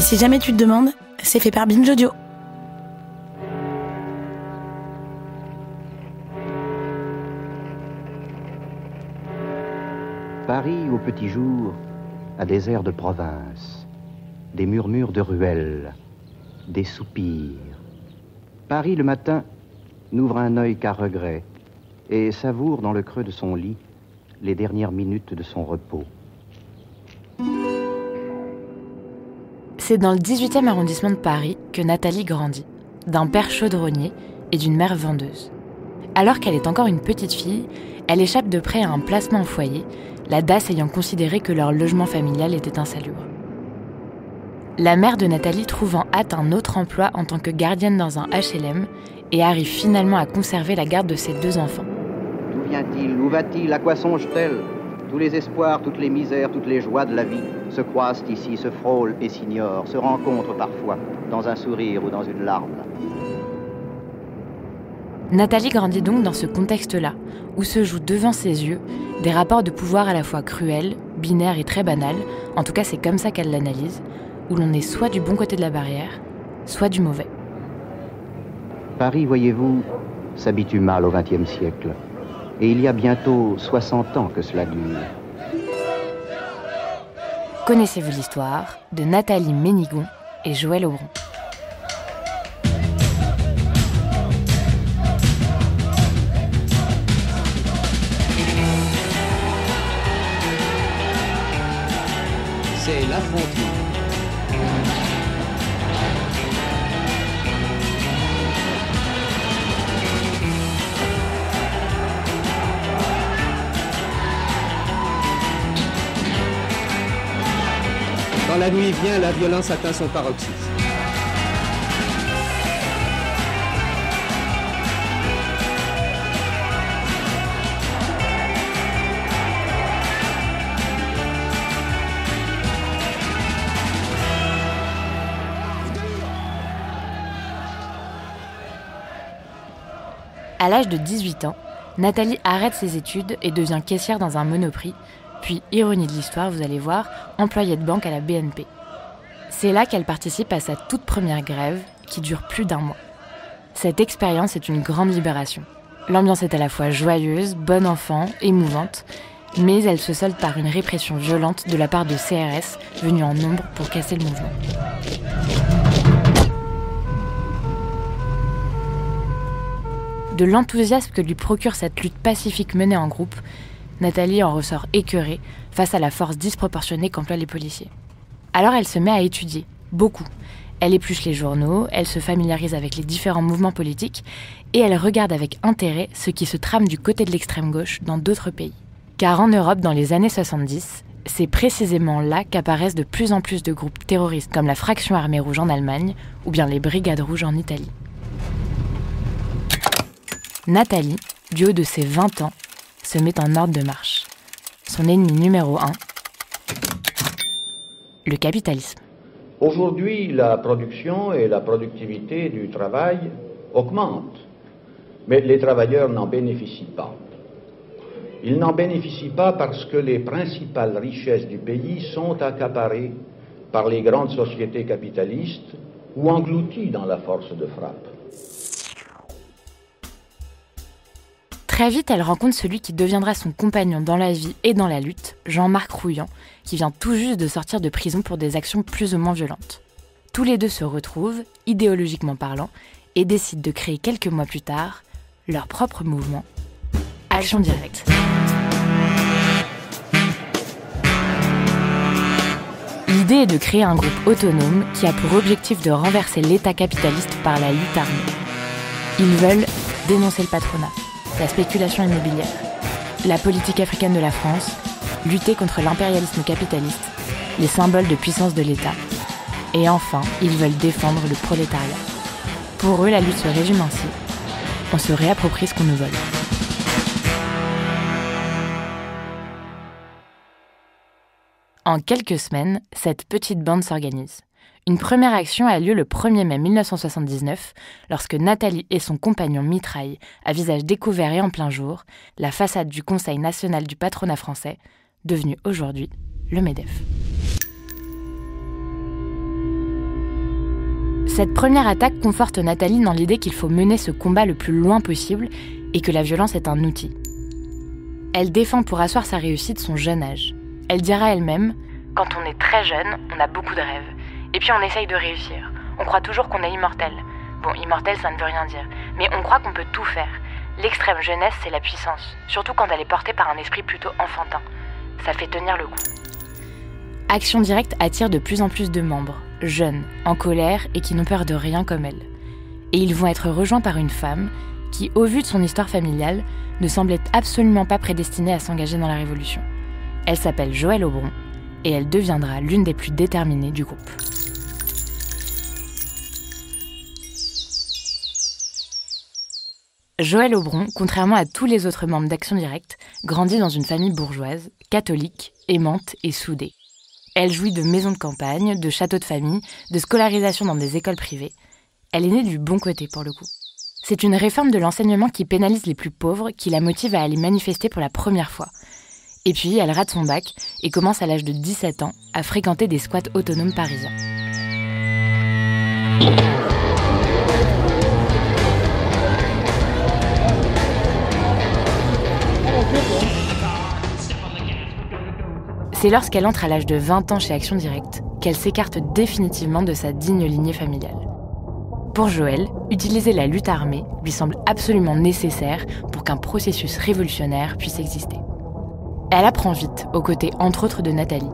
Et si jamais tu te demandes, c'est fait par Binge Audio. Paris au petit jour a des airs de province, des murmures de ruelles, des soupirs. Paris le matin n'ouvre un œil qu'à regret et savoure dans le creux de son lit les dernières minutes de son repos. C'est dans le 18e arrondissement de Paris que Nathalie grandit, d'un père chaudronnier et d'une mère vendeuse. Alors qu'elle est encore une petite fille, elle échappe de près à un placement en foyer, la DAS ayant considéré que leur logement familial était insalubre. La mère de Nathalie trouve en hâte un autre emploi en tant que gardienne dans un HLM et arrive finalement à conserver la garde de ses 2 enfants. D'où vient-il? Où va-t-il? À quoi songe-t-elle? Tous les espoirs, toutes les misères, toutes les joies de la vie se croisent ici, se frôlent et s'ignorent, se rencontrent parfois, dans un sourire ou dans une larme. Nathalie grandit donc dans ce contexte-là, où se jouent devant ses yeux des rapports de pouvoir à la fois cruels, binaires et très banals, en tout cas c'est comme ça qu'elle l'analyse, où l'on est soit du bon côté de la barrière, soit du mauvais. Paris, voyez-vous, s'habitue mal au XXe siècle. Et il y a bientôt 60 ans que cela dure. Connaissez-vous l'histoire de Nathalie Ménigon et Joël Aubron? C'est l'affrontement. Quand la nuit vient, la violence atteint son paroxysme. À l'âge de 18 ans, Nathalie arrête ses études et devient caissière dans un Monoprix, puis, ironie de l'histoire, vous allez voir, employée de banque à la BNP. C'est là qu'elle participe à sa toute première grève, qui dure plus d'1 mois. Cette expérience est une grande libération. L'ambiance est à la fois joyeuse, bon enfant, émouvante, mais elle se solde par une répression violente de la part de CRS, venus en nombre pour casser le mouvement. De l'enthousiasme que lui procure cette lutte pacifique menée en groupe, Nathalie en ressort écœurée face à la force disproportionnée qu'emploient les policiers. Alors elle se met à étudier, beaucoup. Elle épluche les journaux, elle se familiarise avec les différents mouvements politiques et elle regarde avec intérêt ce qui se trame du côté de l'extrême gauche dans d'autres pays. Car en Europe, dans les années 70, c'est précisément là qu'apparaissent de plus en plus de groupes terroristes comme la Fraction Armée Rouge en Allemagne ou bien les Brigades Rouges en Italie. Nathalie, du haut de ses 20 ans, se met en ordre de marche. Son ennemi numéro 1, le capitalisme. Aujourd'hui, la production et la productivité du travail augmentent, mais les travailleurs n'en bénéficient pas. Ils n'en bénéficient pas parce que les principales richesses du pays sont accaparées par les grandes sociétés capitalistes ou englouties dans la force de frappe. Très vite, elle rencontre celui qui deviendra son compagnon dans la vie et dans la lutte, Jean-Marc Rouillant, qui vient tout juste de sortir de prison pour des actions plus ou moins violentes. Tous les deux se retrouvent, idéologiquement parlant, et décident de créer quelques mois plus tard leur propre mouvement, Action Directe. L'idée est de créer un groupe autonome qui a pour objectif de renverser l'État capitaliste par la lutte armée. Ils veulent dénoncer le patronat, la spéculation immobilière, la politique africaine de la France, lutter contre l'impérialisme capitaliste, les symboles de puissance de l'État. Et enfin, ils veulent défendre le prolétariat. Pour eux, la lutte se résume ainsi. On se réapproprie ce qu'on nous vole. En quelques semaines, cette petite bande s'organise. Une première action a lieu le 1er mai 1979, lorsque Nathalie et son compagnon mitraillent, à visage découvert et en plein jour, la façade du Conseil national du patronat français, devenu aujourd'hui le MEDEF. Cette première attaque conforte Nathalie dans l'idée qu'il faut mener ce combat le plus loin possible et que la violence est un outil. Elle défend pour asseoir sa réussite son jeune âge. Elle dira elle-même « Quand on est très jeune, on a beaucoup de rêves. Et puis on essaye de réussir. On croit toujours qu'on est immortel. Bon, immortel, ça ne veut rien dire. Mais on croit qu'on peut tout faire. L'extrême jeunesse, c'est la puissance. Surtout quand elle est portée par un esprit plutôt enfantin. Ça fait tenir le coup. » Action Directe attire de plus en plus de membres, jeunes, en colère et qui n'ont peur de rien comme elle. Et ils vont être rejoints par une femme qui, au vu de son histoire familiale, ne semblait absolument pas prédestinée à s'engager dans la Révolution. Elle s'appelle Joëlle Aubron et elle deviendra l'une des plus déterminées du groupe. Joëlle Aubron, contrairement à tous les autres membres d'Action Directe, grandit dans une famille bourgeoise, catholique, aimante et soudée. Elle jouit de maisons de campagne, de châteaux de famille, de scolarisation dans des écoles privées. Elle est née du bon côté pour le coup. C'est une réforme de l'enseignement qui pénalise les plus pauvres qui la motive à aller manifester pour la première fois. Et puis elle rate son bac et commence à l'âge de 17 ans à fréquenter des squats autonomes parisiens. C'est lorsqu'elle entre à l'âge de 20 ans chez Action Directe qu'elle s'écarte définitivement de sa digne lignée familiale. Pour Joëlle, utiliser la lutte armée lui semble absolument nécessaire pour qu'un processus révolutionnaire puisse exister. Elle apprend vite, aux côtés entre autres de Nathalie.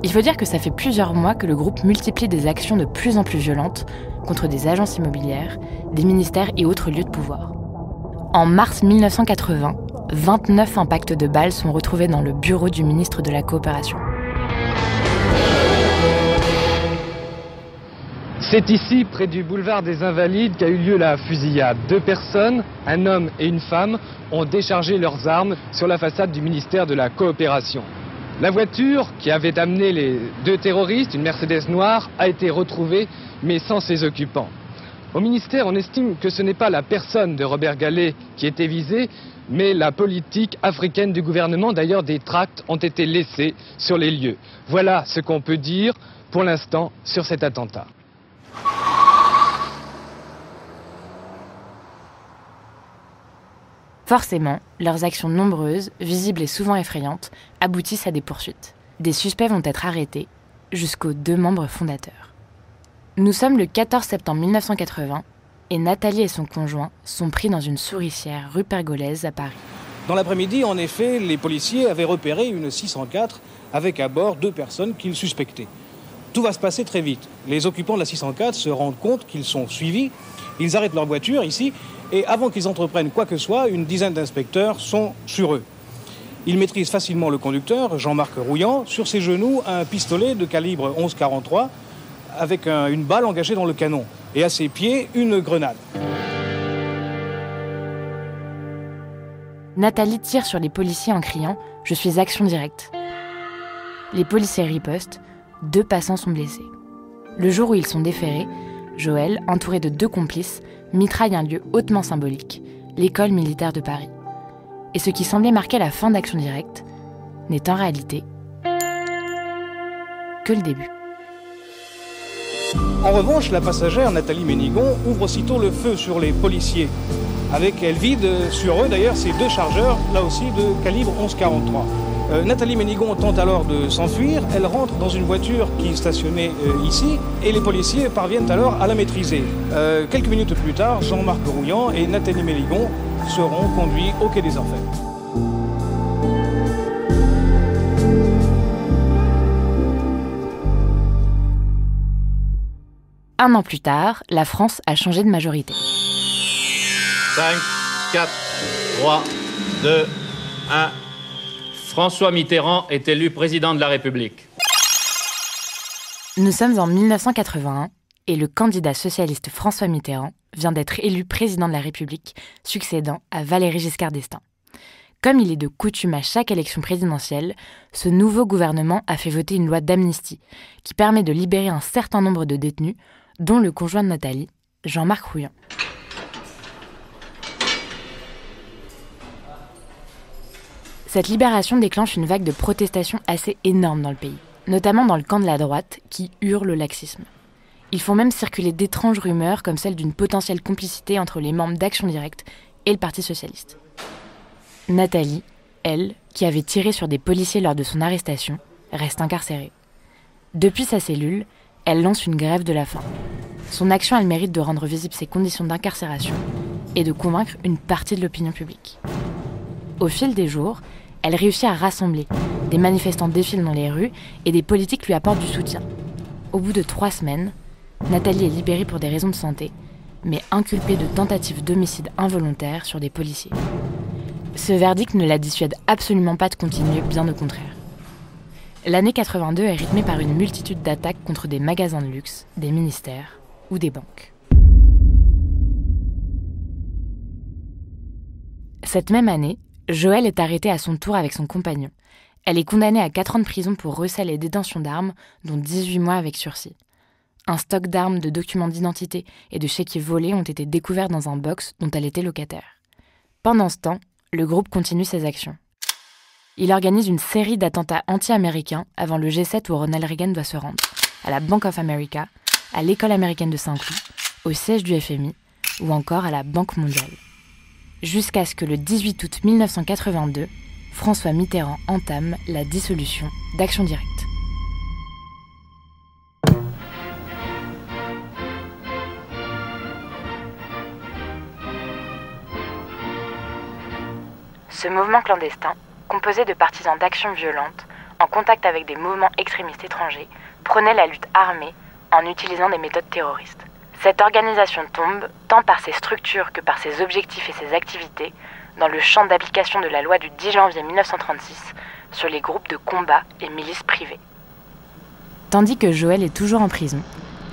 Il faut dire que ça fait plusieurs mois que le groupe multiplie des actions de plus en plus violentes contre des agences immobilières, des ministères et autres lieux de pouvoir. En mars 1980, 29 impacts de balles sont retrouvés dans le bureau du ministre de la Coopération. C'est ici, près du boulevard des Invalides, qu'a eu lieu la fusillade. 2 personnes, un homme et une femme, ont déchargé leurs armes sur la façade du ministère de la Coopération. La voiture qui avait amené les 2 terroristes, une Mercedes noire, a été retrouvée, mais sans ses occupants. Au ministère, on estime que ce n'est pas la personne de Robert Gallet qui était visée, mais la politique africaine du gouvernement. D'ailleurs, des tracts ont été laissés sur les lieux. Voilà ce qu'on peut dire pour l'instant sur cet attentat. Forcément, leurs actions nombreuses, visibles et souvent effrayantes, aboutissent à des poursuites. Des suspects vont être arrêtés, jusqu'aux 2 membres fondateurs. Nous sommes le 14 septembre 1980 et Nathalie et son conjoint sont pris dans une souricière rue Pergolèse à Paris. Dans l'après-midi, en effet, les policiers avaient repéré une 604 avec à bord 2 personnes qu'ils suspectaient. Tout va se passer très vite. Les occupants de la 604 se rendent compte qu'ils sont suivis. Ils arrêtent leur voiture ici et avant qu'ils entreprennent quoi que ce soit, une dizaine d'inspecteurs sont sur eux. Ils maîtrisent facilement le conducteur, Jean-Marc Rouillant, sur ses genoux un pistolet de calibre 11,43 avec une balle engagée dans le canon et à ses pieds une grenade. Nathalie tire sur les policiers en criant « Je suis Action Directe ». Les policiers ripostent, 2 passants sont blessés. Le jour où ils sont déférés, Joëlle, entourée de 2 complices, mitraille un lieu hautement symbolique, l'école militaire de Paris. Et ce qui semblait marquer la fin d'Action Directe n'est en réalité que le début. En revanche, la passagère Nathalie Ménigon ouvre aussitôt le feu sur les policiers. Elle vide sur eux d'ailleurs ces 2 chargeurs, là aussi de calibre 11,43. Nathalie Ménigon tente alors de s'enfuir. Elle rentre dans une voiture qui stationnait ici et les policiers parviennent alors à la maîtriser. Quelques minutes plus tard, Jean-Marc Rouillant et Nathalie Ménigon seront conduits au quai des Orfèvres. Un an plus tard, la France a changé de majorité. 5, 4, 3, 2, 1. François Mitterrand est élu président de la République. Nous sommes en 1981 et le candidat socialiste François Mitterrand vient d'être élu président de la République, succédant à Valéry Giscard d'Estaing. Comme il est de coutume à chaque élection présidentielle, ce nouveau gouvernement a fait voter une loi d'amnistie qui permet de libérer un certain nombre de détenus, dont le conjoint de Nathalie, Jean-Marc Rouillant. Cette libération déclenche une vague de protestations assez énorme dans le pays, notamment dans le camp de la droite qui hurle le laxisme. Ils font même circuler d'étranges rumeurs comme celle d'une potentielle complicité entre les membres d'Action Directe et le Parti socialiste. Nathalie, elle, qui avait tiré sur des policiers lors de son arrestation, reste incarcérée. Depuis sa cellule, elle lance une grève de la faim. Son action a le mérite de rendre visibles ses conditions d'incarcération et de convaincre une partie de l'opinion publique. Au fil des jours, elle réussit à rassembler. Des manifestants défilent dans les rues et des politiques lui apportent du soutien. Au bout de 3 semaines, Nathalie est libérée pour des raisons de santé, mais inculpée de tentative d'homicide involontaire sur des policiers. Ce verdict ne la dissuade absolument pas de continuer, bien au contraire. L'année 82 est rythmée par une multitude d'attaques contre des magasins de luxe, des ministères ou des banques. Cette même année, Joëlle est arrêtée à son tour avec son compagnon. Elle est condamnée à 4 ans de prison pour recel et détention d'armes, dont 18 mois avec sursis. Un stock d'armes, de documents d'identité et de chéquiers volés ont été découverts dans un box dont elle était locataire. Pendant ce temps, le groupe continue ses actions. Il organise une série d'attentats anti-américains avant le G7 où Ronald Reagan doit se rendre, à la Bank of America, à l'école américaine de Saint-Cloud, au siège du FMI ou encore à la Banque mondiale. Jusqu'à ce que le 18 août 1982, François Mitterrand entame la dissolution d'Action Directe. Ce mouvement clandestin, composé de partisans d'actions violentes, en contact avec des mouvements extrémistes étrangers, prônait la lutte armée en utilisant des méthodes terroristes. Cette organisation tombe, tant par ses structures que par ses objectifs et ses activités, dans le champ d'application de la loi du 10 janvier 1936 sur les groupes de combat et milices privées. Tandis que Joëlle est toujours en prison,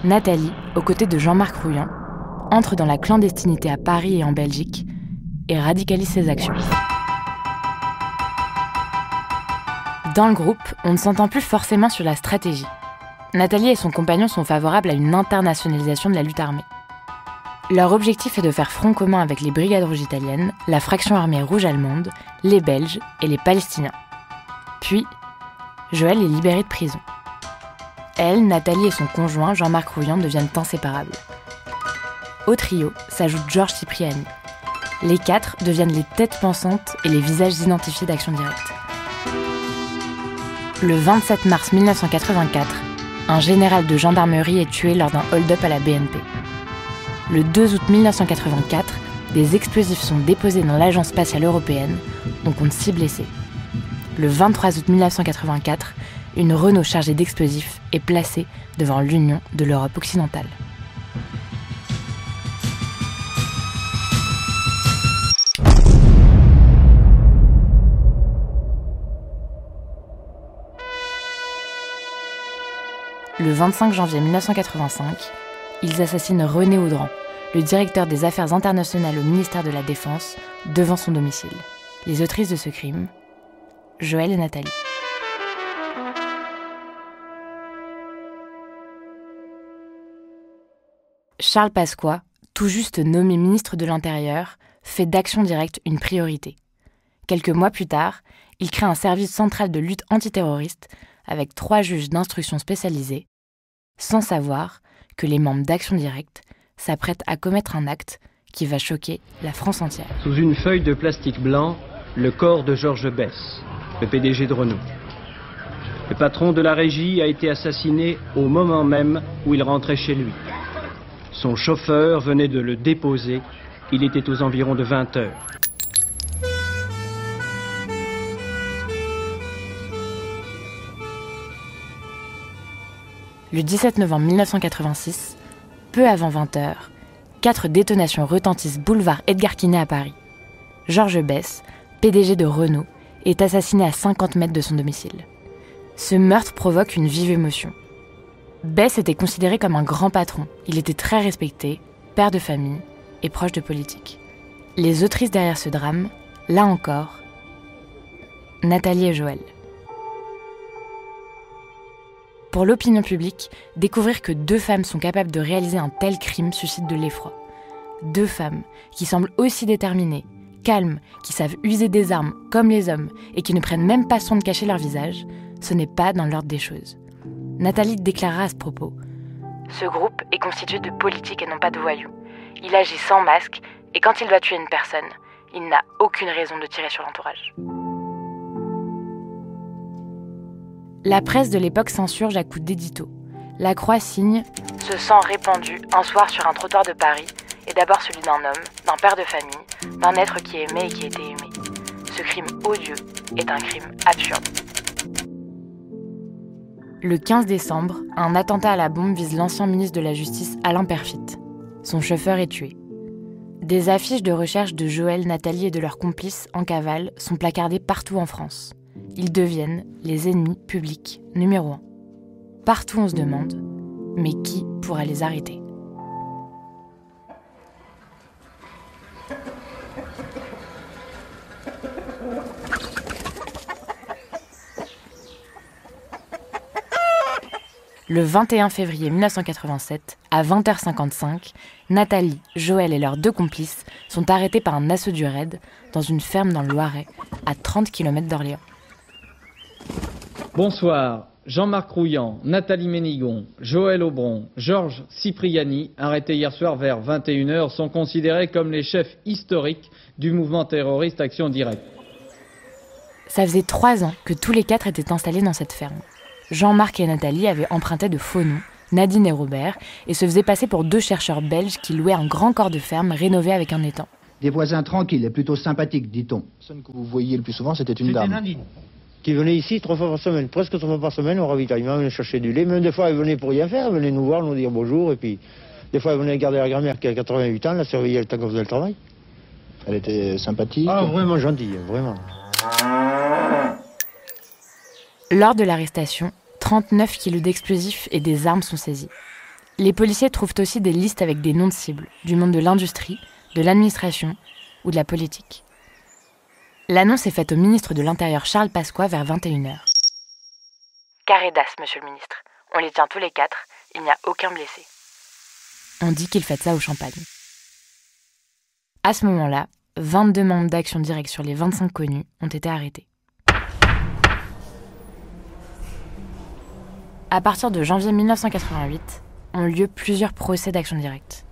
Nathalie, aux côtés de Jean-Marc Rouillant, entre dans la clandestinité à Paris et en Belgique et radicalise ses actions. Dans le groupe, on ne s'entend plus forcément sur la stratégie. Nathalie et son compagnon sont favorables à une internationalisation de la lutte armée. Leur objectif est de faire front commun avec les brigades rouges italiennes, la fraction armée rouge allemande, les Belges et les Palestiniens. Puis, Joëlle est libérée de prison. Elle, Nathalie et son conjoint, Jean-Marc Rouillant, deviennent inséparables. Au trio s'ajoute Georges Cipriani. Les 4 deviennent les têtes pensantes et les visages identifiés d'Action Directe. Le 27 mars 1984, un général de gendarmerie est tué lors d'un hold-up à la BNP. Le 2 août 1984, des explosifs sont déposés dans l'Agence spatiale européenne, on compte 6 blessés. Le 23 août 1984, une Renault chargée d'explosifs est placée devant l'Union de l'Europe occidentale. Le 25 janvier 1985, ils assassinent René Audran, le directeur des affaires internationales au ministère de la Défense, devant son domicile. Les autrices de ce crime, Joëlle et Nathalie. Charles Pasqua, tout juste nommé ministre de l'Intérieur, fait d'Action Directe une priorité. Quelques mois plus tard, il crée un service central de lutte antiterroriste avec 3 juges d'instruction spécialisés, sans savoir que les membres d'Action Directe s'apprêtent à commettre un acte qui va choquer la France entière. Sous une feuille de plastique blanc, le corps de Georges Besse, le PDG de Renault. Le patron de la régie a été assassiné au moment même où il rentrait chez lui. Son chauffeur venait de le déposer. Il était aux environs de 20 heures. Le 17 novembre 1986, peu avant 20h, 4 détonations retentissent boulevard Edgar Quinet à Paris. Georges Besse, PDG de Renault, est assassiné à 50 mètres de son domicile. Ce meurtre provoque une vive émotion. Besse était considéré comme un grand patron. Il était très respecté, père de famille et proche de politique. Les autrices derrière ce drame, là encore, Nathalie et Joëlle. Pour l'opinion publique, découvrir que 2 femmes sont capables de réaliser un tel crime suscite de l'effroi. 2 femmes qui semblent aussi déterminées, calmes, qui savent user des armes comme les hommes et qui ne prennent même pas soin de cacher leur visage, ce n'est pas dans l'ordre des choses. Nathalie déclara à ce propos : Ce groupe est constitué de politiques et non pas de voyous. Il agit sans masque et quand il doit tuer une personne, il n'a aucune raison de tirer sur l'entourage. La presse de l'époque s'insurge à coups d'éditos. La Croix signe « Ce sang répandu un soir sur un trottoir de Paris est d'abord celui d'un homme, d'un père de famille, d'un être qui aimait et qui était aimé. Ce crime odieux est un crime absurde. » Le 15 décembre, un attentat à la bombe vise l'ancien ministre de la Justice Alain Peyrefitte. Son chauffeur est tué. Des affiches de recherche de Joël, Nathalie et de leurs complices en cavale sont placardées partout en France. Ils deviennent les ennemis publics numéro 1. Partout on se demande, mais qui pourra les arrêter ? Le 21 février 1987, à 20h55, Nathalie, Joël et leurs 2 complices sont arrêtés par un assaut du RAID dans une ferme dans le Loiret, à 30 km d'Orléans. Bonsoir. Jean-Marc Rouillant, Nathalie Ménigon, Joël Aubron, Georges Cipriani, arrêtés hier soir vers 21h, sont considérés comme les chefs historiques du mouvement terroriste Action Directe. Ça faisait 3 ans que tous les 4 étaient installés dans cette ferme. Jean-Marc et Nathalie avaient emprunté de faux noms, Nadine et Robert, et se faisaient passer pour 2 chercheurs belges qui louaient un grand corps de ferme rénové avec un étang. Des voisins tranquilles et plutôt sympathiques, dit-on. La personne que vous voyiez le plus souvent, c'était une dame. Nadine. Qui venait ici 3 fois par semaine, presque 3 fois par semaine au ravitaillement, elle venait chercher du lait. Même des fois, elle venait pour rien faire, elle venait nous voir, nous dire bonjour, et puis des fois, elle venait garder la grand-mère qui a 88 ans, la surveiller le temps qu'on faisait le travail. Elle était sympathique. Ah, vraiment gentille, vraiment. Lors de l'arrestation, 39 kilos d'explosifs et des armes sont saisis. Les policiers trouvent aussi des listes avec des noms de cibles, du monde de l'industrie, de l'administration ou de la politique. L'annonce est faite au ministre de l'Intérieur Charles Pasqua vers 21h. Carré d'as, monsieur le ministre. On les tient tous les 4, il n'y a aucun blessé. On dit qu'il fait ça au champagne. À ce moment-là, 22 membres d'Action Directe sur les 25 connus ont été arrêtés. À partir de janvier 1988, ont lieu plusieurs procès d'Action Directe.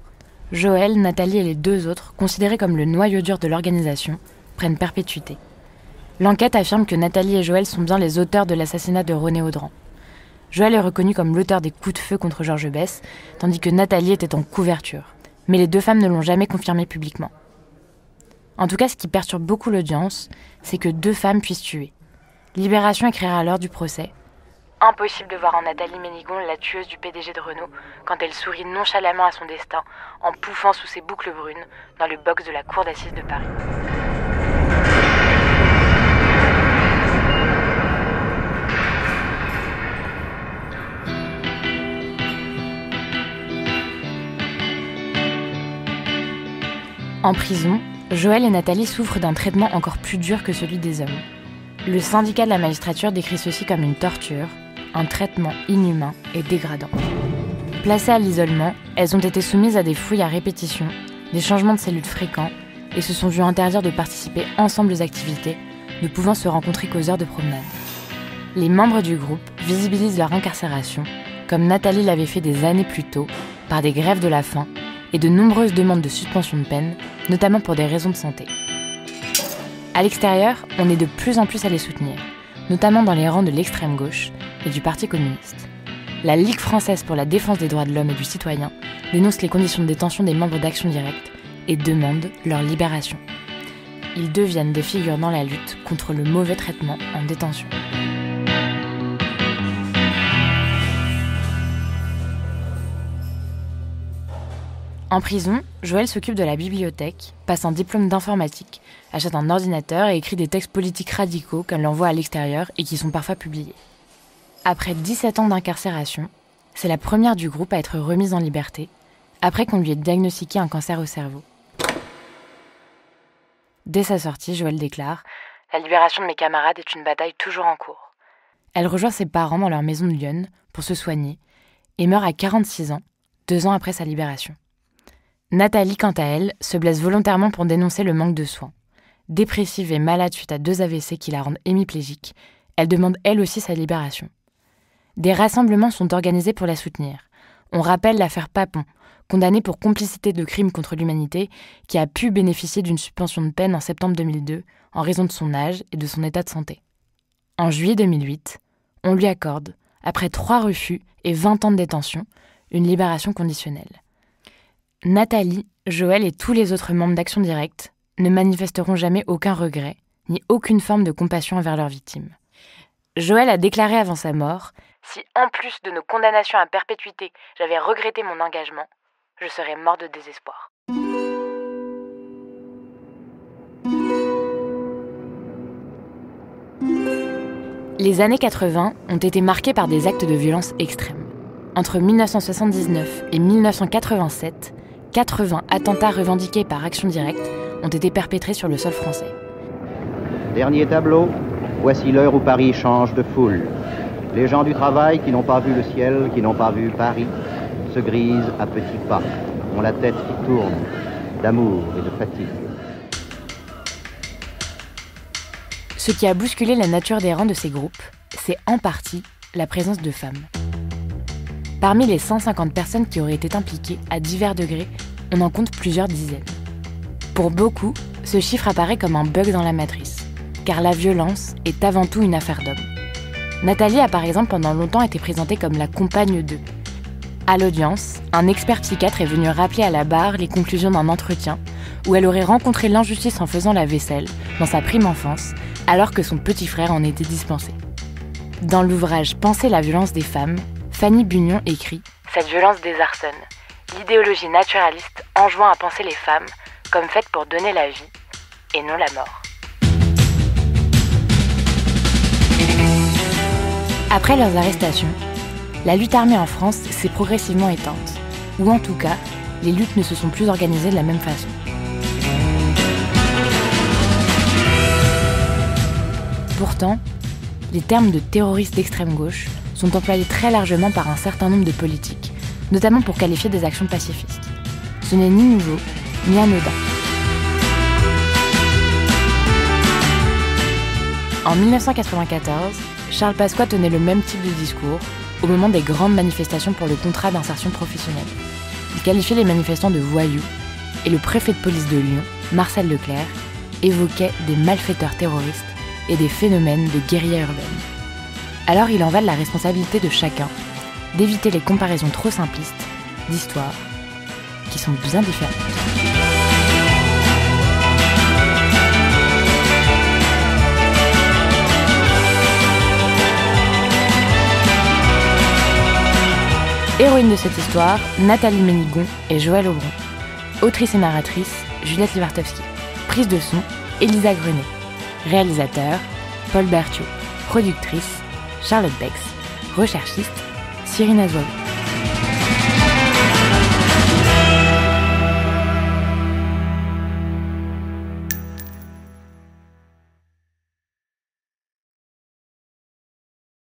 Joël, Nathalie et les 2 autres, considérés comme le noyau dur de l'organisation, prennent perpétuité. L'enquête affirme que Nathalie et Joël sont bien les auteurs de l'assassinat de René Audran. Joël est reconnu comme l'auteur des coups de feu contre Georges Besse, tandis que Nathalie était en couverture. Mais les 2 femmes ne l'ont jamais confirmé publiquement. En tout cas, ce qui perturbe beaucoup l'audience, c'est que 2 femmes puissent tuer. Libération écrira alors du procès. Impossible de voir en Nathalie Ménigon la tueuse du PDG de Renault quand elle sourit nonchalamment à son destin en pouffant sous ses boucles brunes dans le box de la cour d'assises de Paris. En prison, Joël et Nathalie souffrent d'un traitement encore plus dur que celui des hommes. Le syndicat de la magistrature décrit ceci comme une torture, un traitement inhumain et dégradant. Placées à l'isolement, elles ont été soumises à des fouilles à répétition, des changements de cellules fréquents et se sont vues interdire de participer ensemble aux activités, ne pouvant se rencontrer qu'aux heures de promenade. Les membres du groupe visibilisent leur incarcération, comme Nathalie l'avait fait des années plus tôt, par des grèves de la faim et de nombreuses demandes de suspension de peine, notamment pour des raisons de santé. À l'extérieur, on est de plus en plus à les soutenir, notamment dans les rangs de l'extrême gauche et du Parti communiste. La Ligue française pour la défense des droits de l'homme et du citoyen dénonce les conditions de détention des membres d'Action Directe et demande leur libération. Ils deviennent des figures dans la lutte contre le mauvais traitement en détention. En prison, Joël s'occupe de la bibliothèque, passe un diplôme d'informatique, achète un ordinateur et écrit des textes politiques radicaux qu'elle envoie à l'extérieur et qui sont parfois publiés. Après 17 ans d'incarcération, c'est la première du groupe à être remise en liberté, après qu'on lui ait diagnostiqué un cancer au cerveau. Dès sa sortie, Joël déclare « La libération de mes camarades est une bataille toujours en cours ». Elle rejoint ses parents dans leur maison de Lyon pour se soigner et meurt à 46 ans, 2 ans après sa libération. Nathalie, quant à elle, se blesse volontairement pour dénoncer le manque de soins. Dépressive et malade suite à 2 AVC qui la rendent hémiplégique, elle demande elle aussi sa libération. Des rassemblements sont organisés pour la soutenir. On rappelle l'affaire Papon, condamnée pour complicité de crimes contre l'humanité, qui a pu bénéficier d'une suspension de peine en septembre 2002 en raison de son âge et de son état de santé. En juillet 2008, on lui accorde, après 3 refus et 20 ans de détention, une libération conditionnelle. Nathalie, Joël et tous les autres membres d'Action Directe ne manifesteront jamais aucun regret, ni aucune forme de compassion envers leurs victimes. Joël a déclaré avant sa mort « Si en plus de nos condamnations à perpétuité, j'avais regretté mon engagement, je serais mort de désespoir. » Les années 80 ont été marquées par des actes de violence extrêmes. Entre 1979 et 1987, 80 attentats revendiqués par Action Directe ont été perpétrés sur le sol français. Dernier tableau, voici l'heure où Paris change de foule. Les gens du travail qui n'ont pas vu le ciel, qui n'ont pas vu Paris, se grisent à petits pas, ont la tête qui tourne, d'amour et de fatigue. Ce qui a bousculé la nature des rangs de ces groupes, c'est en partie la présence de femmes. Parmi les 150 personnes qui auraient été impliquées à divers degrés, on en compte plusieurs dizaines. Pour beaucoup, ce chiffre apparaît comme un bug dans la matrice, car la violence est avant tout une affaire d'hommes. Nathalie a par exemple pendant longtemps été présentée comme la compagne d'eux. À l'audience, un expert psychiatre est venu rappeler à la barre les conclusions d'un entretien où elle aurait rencontré l'injustice en faisant la vaisselle dans sa prime enfance, alors que son petit frère en était dispensé. Dans l'ouvrage « Penser la violence des femmes », Fanny Bugnon écrit « Cette violence désarçonne. L'idéologie naturaliste enjoint à penser les femmes comme faites pour donner la vie et non la mort. » Après leurs arrestations, la lutte armée en France s'est progressivement éteinte, ou en tout cas, les luttes ne se sont plus organisées de la même façon. Pourtant, les termes de terroristes d'extrême gauche sont employés très largement par un certain nombre de politiques, notamment pour qualifier des actions pacifistes. Ce n'est ni nouveau, ni anodin. En 1994, Charles Pasqua tenait le même type de discours au moment des grandes manifestations pour le contrat d'insertion professionnelle. Il qualifiait les manifestants de voyous et le préfet de police de Lyon, Marcel Leclerc, évoquait des malfaiteurs terroristes et des phénomènes de guérilla urbaine. Alors il en va de la responsabilité de chacun d'éviter les comparaisons trop simplistes d'histoires qui sont bien différentes. Héroïne de cette histoire, Nathalie Ménigon et Joël Aubron. Autrice et narratrice, Juliette Livartowski. Prise de son, Elisa Grenet. Réalisateur, Paul Berthiaud. Productrice, Charlotte Bex. Recherchiste, Cyrine Azoulay.